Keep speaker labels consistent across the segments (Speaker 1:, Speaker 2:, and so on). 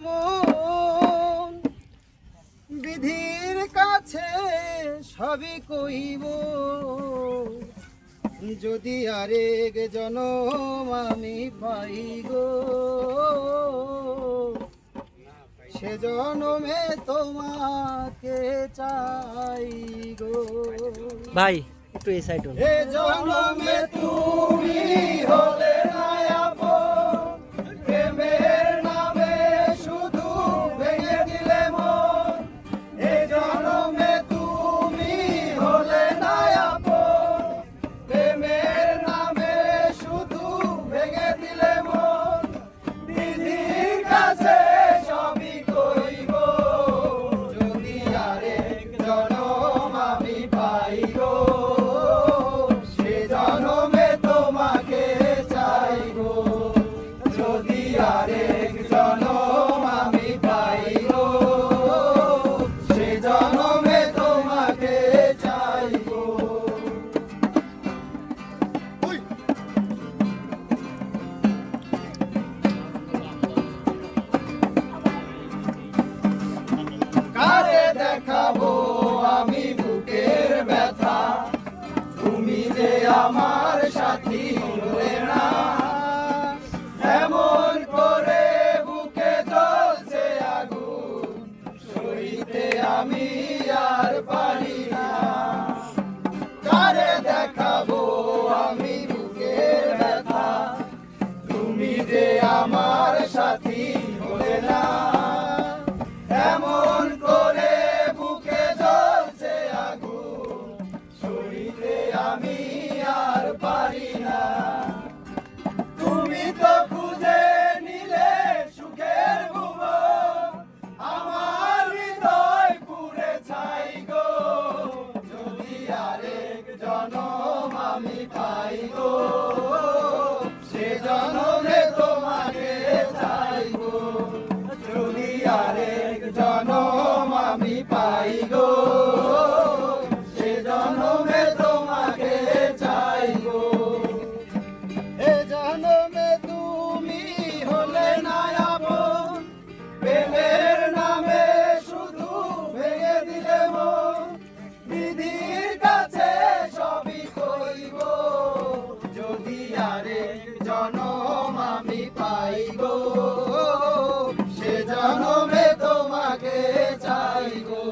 Speaker 1: মন বিধির কাছে সবই কইব, যদি আরেক জনম আমি পাই গো, সে জনমে তোমাকে চাই গো।
Speaker 2: ভাই একটু এই সাইড
Speaker 1: এ জনমে তুমি হলে না আপন, প্রেমের নামে শুধু ভেঙে দিলে মন। এ জনমে তুমি হলে না আপন, প্রেমের নামে শুধু ভেঙে দিলে মন। বিধির কাছে সবই কইব, যদি আরেক জনম আমি পাই গো, সে জনমে তোমাকে চাই গো। যদি আরেক জনম আমি পাই গো, সে জনমে তোমাকে চাই গো। কারে দেখাবো আমি বুকের ব্যথা, তুমি যে আমার সাথী হলে না। এমন করে বুকে জ্বলছে আগুন, সইতে আমি আর পারি না। কারে দেখাবো আমি বুকের ব্যথা, তুমি যে আমার সাথী হলে না। এমন করে বুকে জ্বলছে আগুন, সইতে আমি আর পারি না। তুমি তো খুঁজে নিলে সুখের ভুবন, আমার হৃদয় পুড়ে ছাই গো। যদি আরেক জনম আমি পাই গো, সে জনমে তোমাকে চাই গো। যদি আরেক জনম আমি পাই গো, সে জনমে তোমাকে চাই গো। এ জনমে তুমি হলে না আপন, প্রেমের নামে শুধু ভেঙে দিলে মন। বিধির কাছে সবই কইব, যদি আরেক জনম আমি পাই গো, সে জনমে তোমাকে চাই গো।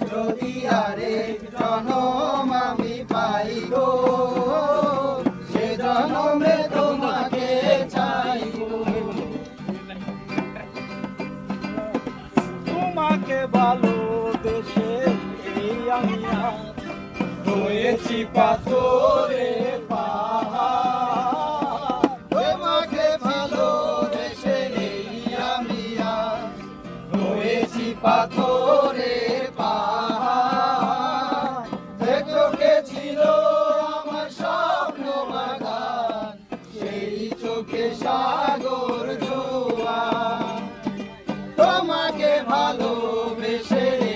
Speaker 1: যদি আরেক জনম আমি পাই গো, সে জনমে তোমাকে চাই গো।
Speaker 3: তোমাকে ভালোবেসে এই আমি আজ হয়েছি পাথরে পাহাড়।
Speaker 1: তোমাকে ভালোবেসে এই আমি আজ হয়েছি পাথরের পাহাড়। যে চোখে ছিল আমার স্বপ্ন বাগান, সেই চোখে